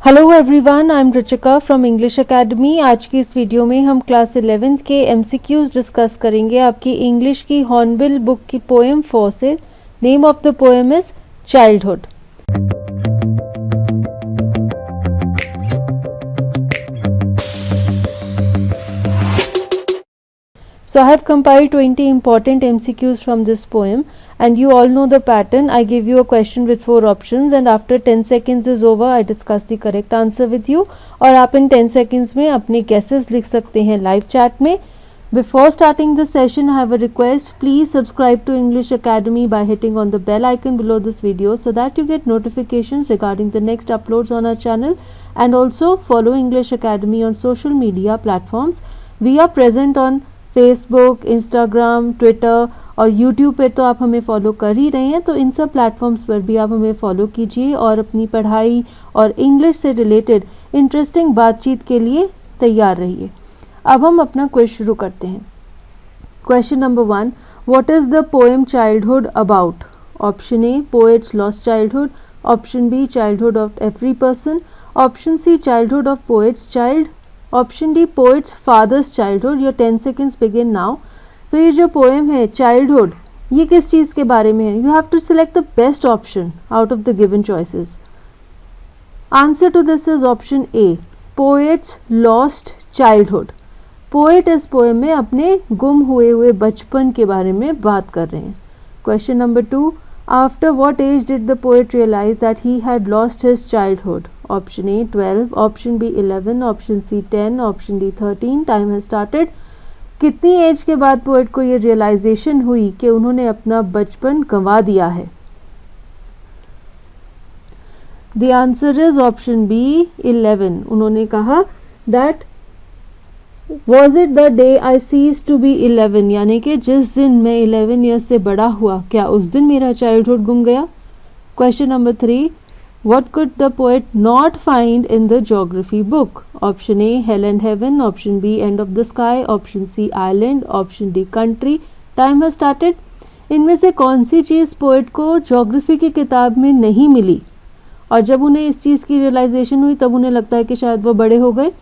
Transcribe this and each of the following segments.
Hello everyone, I am Ruchika from English academy. आज की इस वीडियो में हम क्लास 11th के एमसीक्यूज डिस्कस करेंगे आपकी इंग्लिश की हॉर्नबिल बुक की पोएम 4 से। Name of the poem is childhood. So I have compiled 20 important MCQs from this poem and you all know the pattern. I give you a question with 4 options and after 10 seconds is over I discuss the correct answer with you और आप इन 10 seconds में अपने guesses लिख सकते हैं live chat में. Before starting the session I have a request. Please subscribe to English Academy by hitting on the bell icon below this video so that you get notifications regarding the next uploads on our channel and also follow English Academy on social media platforms. We are present on Facebook, Instagram, Twitter और YouTube पे तो आप हमें follow कर ही रहे हैं, तो इन सब प्लेटफॉर्म्स पर भी आप हमें फॉलो कीजिए और अपनी पढ़ाई और इंग्लिश से रिलेटेड इंटरेस्टिंग बातचीत के लिए तैयार रहिए। अब हम अपना क्विज शुरू करते हैं। Question number 1, what is the poem childhood about? Option A, poet's lost childhood. Option B, childhood of every person. Option C, childhood of poet's child. Option D, poet's father's childhood. Your 10 seconds begin now. तो ये जो poem है childhood, ये किस चीज़ के बारे में है? You have to select the best option out of the given choices. Answer to this is option A, poet's lost childhood. Poet इस पोएम में अपने गुम हुए बचपन के बारे में बात कर रहे हैं। Question number 2, after what age did the poet realize that he had lost his childhood? Option A 12, option B 11, option C 10, option D 13। Time has started. कितनी एज के बाद पोएट को ये रियलाइजेशन हुई कि उन्होंने अपना बचपन गंवा दिया है? The answer is option B 11। उन्होंने कहा that was it the day I cease to be 11, यानी कि जिस दिन मैं 11 ईयर्स से बड़ा हुआ, क्या उस दिन मेरा चाइल्डहुड गुम गया? Question number 3, what could the poet not find in the geography book? Option A, hell and heaven. Option B, end of the sky. Option C, island. Option D, country. Time has started. इनमें से कौन सी चीज़ poet को geography की किताब में नहीं मिली और जब उन्हें इस चीज़ की रियलाइजेशन हुई तब उन्हें लगता है कि शायद वो बड़े हो गए?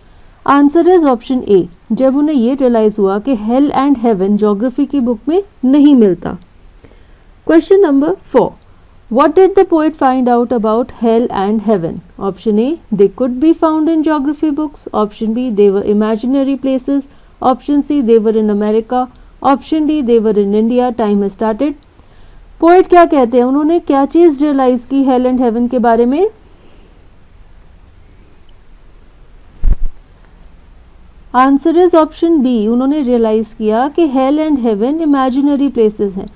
आंसर इज ऑप्शन ए, जब उन्हें ये रियलाइज हुआ कि हेल एंड हेवन ज्योग्राफी की बुक में नहीं मिलता। Question number 4, what did the poet find out about hell and heaven? Option A, they could be found in geography books. Option B, they were imaginary places. Option C, they were in America. Option D, they were in India. Time has started. Poet क्या कहते हैं, उन्होंने क्या चीज़ realize की hello and heaven के बारे में? आंसर इज ऑप्शन बी, उन्होंने रियलाइज किया कि hello and heaven imaginary places हैं।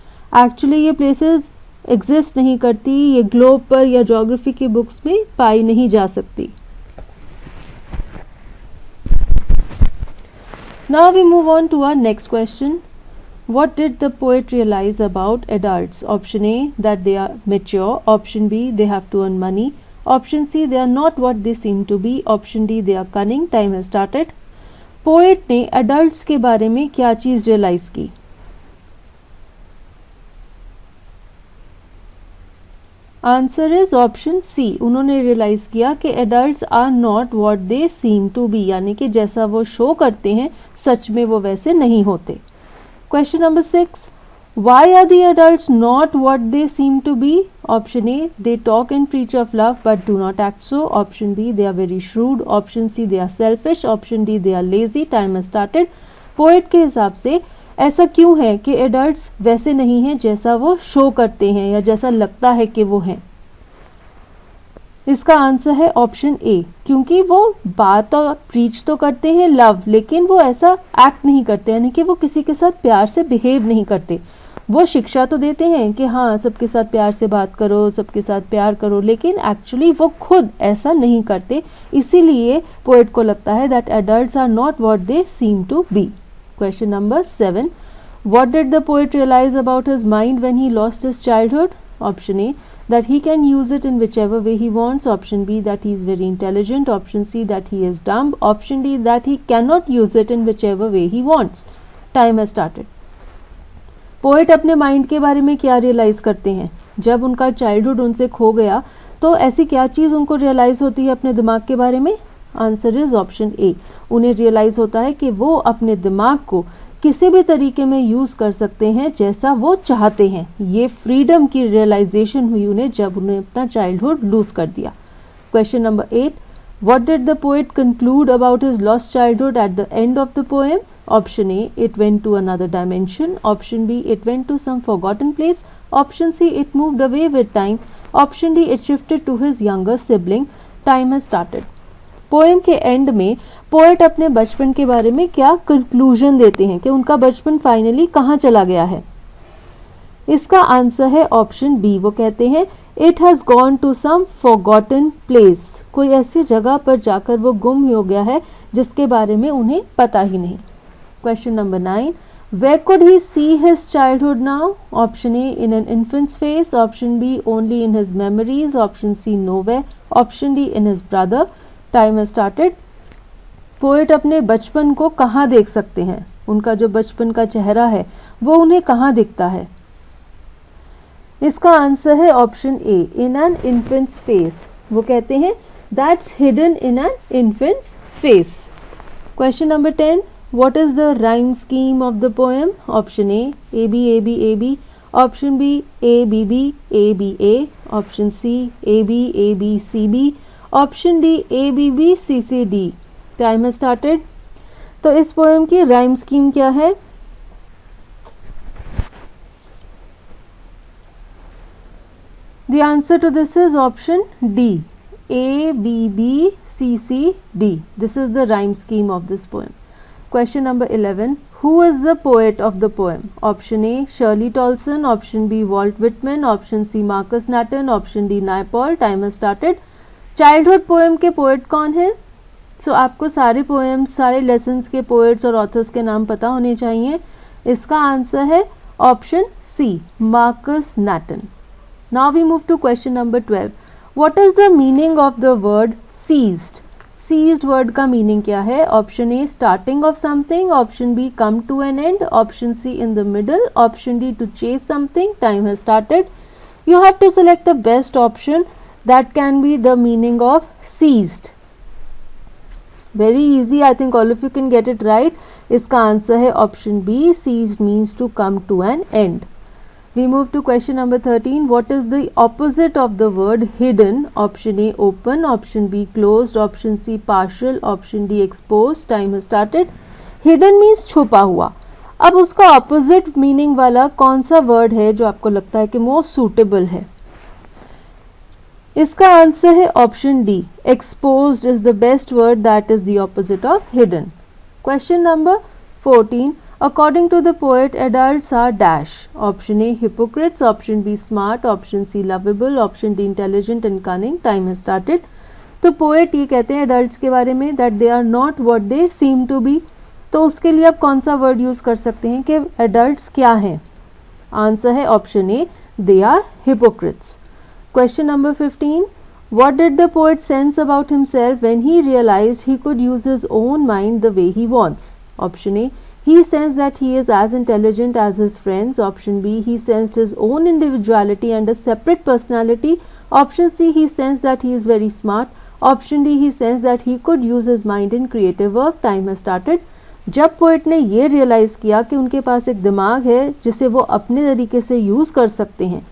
एक्चुअली ये प्लेसेस एग्जिस्ट नहीं करती, ये ग्लोब पर या ज्योग्राफी की बुक्स में पाई नहीं जा सकती। Now we move on to our next question. What did the poet realize about adults? Option A, that they are mature. Option B, they have to earn money. Option C, they are not what they seem to be. Option D, they are cunning. Time has started. Poet ने adults के बारे में क्या चीज़ realize की? Answer is option C, उन्होंने realize किया कि adults are not what they seem to be, यानी कि जैसा वो शो करते हैं सच में वो वैसे नहीं होते। Question number 6, why are the adults not what they seem to be? Option A, they talk and preach of love but do not act so. Option B, they are very shrewd. Option C, they are selfish. Option D, they are lazy. Time has started. Poet के हिसाब से ऐसा क्यों है कि adults वैसे नहीं हैं जैसा वो शो करते हैं या जैसा लगता है कि वो हैं? इसका आंसर है ऑप्शन ए, क्योंकि वो बात और प्रीच तो करते हैं लव, लेकिन वो ऐसा एक्ट नहीं करते, यानी कि वो किसी के साथ प्यार से बिहेव नहीं करते। वो शिक्षा तो देते हैं कि हाँ सबके साथ प्यार से बात करो, सबके साथ प्यार करो, लेकिन एक्चुअली वो खुद ऐसा नहीं करते। इसीलिए पोएट को लगता है that adults are not what they seem to be. Question number 7, what did the poet realize about his mind when he lost his childhood? Option A, that he can use it in whichever way he wants. Option B, that he is very intelligent. Option C, that he is dumb. Option D, that he cannot use it in whichever way he wants. Time has started. Poet अपने mind के बारे में क्या realise करते हैं? जब उनका childhood उनसे खो गया तो तो ऐसी क्या चीज़ उनको रियलाइज़ होती है अपने दिमाग के बारे में? आंसर इज ऑप्शन ए। उन्हें रियलाइज़ होता है कि वो अपने दिमाग को किसी भी तरीके में यूज़ कर सकते हैं जैसा वो चाहते हैं। ये फ्रीडम की रियलाइजेशन हुई उन्हें जब उन्हें अपना चाइल्डहुड लूज़ कर दिया। Question number 8, what did the poet conclude about his lost childhood at the end of the poem? Option A, it went to another dimension. Option B, it went to some forgotten place. Option C, it moved away with time. Option D, it shifted to his younger sibling. Time has started. Poem के end में poet अपने बचपन के बारे में क्या conclusion देते हैं कि उनका बचपन फाइनली कहाँ चला गया है? इसका आंसर है ऑप्शन बी। वो कहते हैं it has gone to some forgotten place. कोई ऐसी जगह पर जाकर वो गुम हो गया है जिसके बारे में उन्हें पता ही नहीं। Question number 9, where could he see his childhood now? Option A, in an infant's face. Option B, only in his memories. Option C, nowhere. Option D, in his brother. Time has started. Poet अपने बचपन को कहाँ देख सकते हैं? उनका जो बचपन का चेहरा है वो उन्हें कहाँ दिखता है? इसका आंसर है option A, in an infants face. वो कहते हैं that's hidden in an infants face. Question number 10, what is the rhyme scheme of the poem? Option A, AB AB AB. Option B, ABB ABA. Option C, AB AB CB. Option D, ABB CCD. Time has started. तो इस poem की rhyme scheme क्या है? The answer to this is option D, ABB CCD. This is the rhyme scheme of this poem. Question number 11, who is the poet of the poem? Option A, Shirley Tolson. Option B, Walt Whitman. Option C, Marcus Nathan. Option D, Naipaul. Time has started. Childhood poem के poet कौन है? सो आपको सारे poems, सारे lessons के poets और authors के नाम पता होने चाहिए। इसका आंसर है option C, Marcus Nathan. Now we move to question number 12, what is the meaning of the word seized? Seized word का मीनिंग क्या है? Option A, starting of something. Option B, come to an end. Option C, in the middle. Option D, to chase something. Time has started. You have to select the best option that can be the meaning of seized. Very easy, I think all of you can get it right. इसका answer है option B, ceased means to come to an end. We move to question number 13. What is the opposite of the word hidden? Option A, open. Option B, closed. Option C, partial. Option D, exposed. Time has started. Hidden means छुपा हुआ। अब उसका opposite meaning वाला कौन सा word है जो आपको लगता है कि most suitable है? इसका आंसर है option D, exposed is the best word that is the opposite of hidden. Question number 14. According to the poet, adults are dash. Option A, hypocrites. Option B, smart. Option C, lovable. Option D, intelligent and cunning. Time has started. तो poet ये कहते हैं adults के बारे में that they are not what they seem to be. तो उसके लिए आप कौन सा वर्ड यूज़ कर सकते हैं कि adults क्या हैं? आंसर है option A, they are hypocrites. Question number 15. What did the poet sense about himself when he realized he could use his own mind the way he wants? Option A, he sensed that he is as intelligent as his friends. Option B, he sensed his own individuality and a separate personality. Option C, he sensed that he is very smart. Option D, he sensed that he could use his mind in creative work. Time has started. जब poet ने ये realise किया कि उनके पास एक दिमाग है जिसे वो अपने तरीके से यूज़ कर सकते हैं,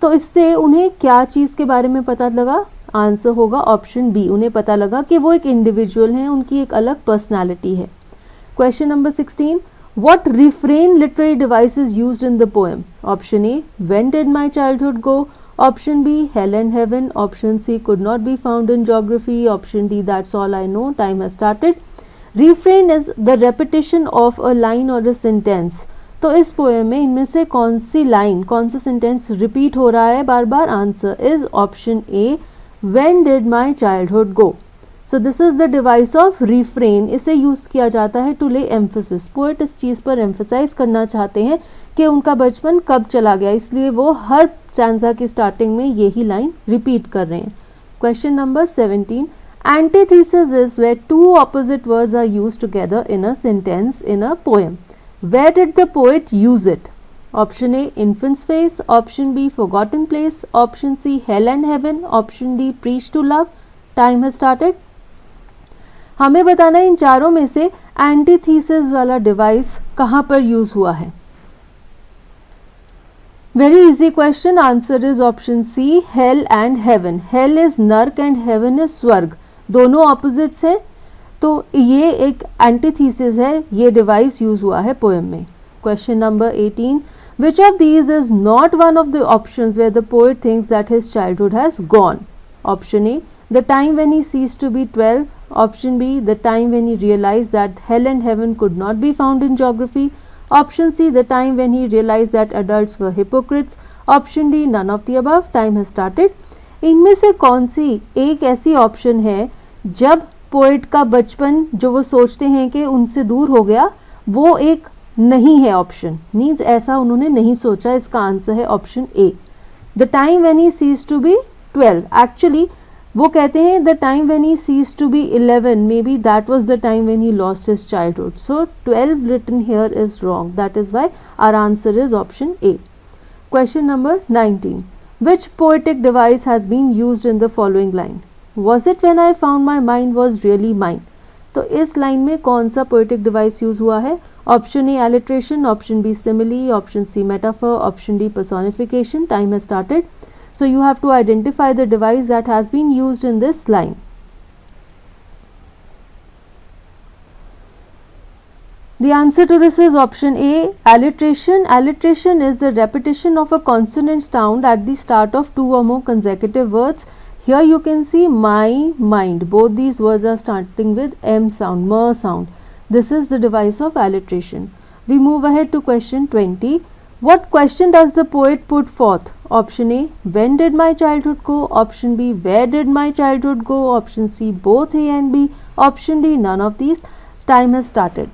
तो इससे उन्हें क्या चीज़ के बारे में पता लगा? आंसर होगा ऑप्शन बी। उन्हें पता लगा कि वो एक इंडिविजुअल हैं, उनकी एक अलग पर्सनैलिटी है। Question number 16. What refrain literary device is used in the poem? Option A, when did my childhood go? Option B, hell and heaven. Option C, could not be found in geography. Option D, that's all I know. Time has started. Refrain is the repetition of a line or a sentence. तो इस poem में इनमें से कौन सी line, कौन सा sentence repeat हो रहा है बार बार? Answer is option A, when did my childhood go. So this is the device of refrain. इसे यूज़ किया जाता है टू ले एम्फोसिस। पोएट इस चीज़ पर एम्फोसाइज करना चाहते हैं कि उनका बचपन कब चला गया, इसलिए वो हर स्टैंजा की स्टार्टिंग में यही लाइन रिपीट कर रहे हैं। Question number 17. Antithesis is where two opposite words are used together in a sentence in a poem. Where did the poet use it? Option A, infant's face. Option B, forgotten place. Option C, hell and heaven. Option D, preach to love. Time has started. हमें बताना है इन चारों में से antithesis वाला device कहाँ पर use हुआ है. Very easy question. Answer is option C, hell and heaven. Hell is नर्क and heaven is स्वर्ग. दोनों ऑपोजिट्स हैं, तो ये एक एंटीथीसिस है. ये डिवाइस यूज हुआ है पोएम में. Question number 18. Which of these is not one of the options where the poet thinks that his childhood has gone? Option A, the time when he ceased to be 12. Option B, the time when he realized that hell and heaven could not be found in geography. Option C, the time when he realized that adults were hypocrites. Option D, none of the above. Time has started. इनमें से कौन सी एक ऐसी option है जब poet का बचपन जो वो सोचते हैं कि उनसे दूर हो गया, वो एक नहीं है ऑप्शन. मीन्स ऐसा उन्होंने नहीं सोचा. इसका आंसर है option A, the time when he cease to be 12. Actually वो कहते हैं the time when he cease to be 11, maybe that was the time when he lost his childhood. So 12 written here is wrong. That is why our answer is option A. Question number 19. Which poetic device has been used in the following line? Was it when I found my mind was really mine? तो इस line में कौन सा poetic device use हुआ है? Option A alliteration, option B simile, option C metaphor, option D personification. Time has started. So you have to identify the device that has been used in this line. The answer to this is option A, alliteration. Alliteration is the repetition of a consonant sound at the start of two or more consecutive words. Here you can see my, mind. Both these words are starting with M sound, M sound. This is the device of alliteration. We move ahead to question 20. What question does the poet put forth? Option A, when did my childhood go? Option B, where did my childhood go? Option C, both A and B. Option D, none of these. Time has started.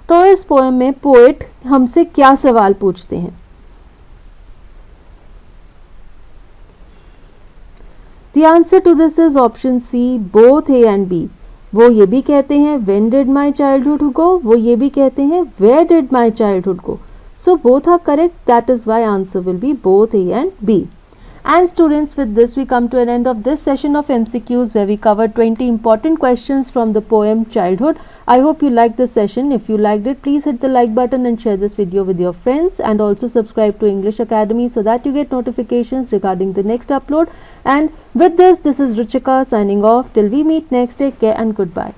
तो इस poem में poet हमसे क्या सवाल पूछते हैं? The answer to this is option C, both A and B. वो ये भी कहते हैं when did my childhood go? वो ये भी कहते हैं where did my childhood go? So both are correct. That is why answer will be both A and B. And students, with this we come to an end of this session of MCQs where we covered 20 important questions from the poem Childhood. I hope you liked this session. If you liked it, please hit the like button and share this video with your friends, and also subscribe to English Academy so that you get notifications regarding the next upload. And with this is Ruchika signing off. Till we meet next, take care and goodbye.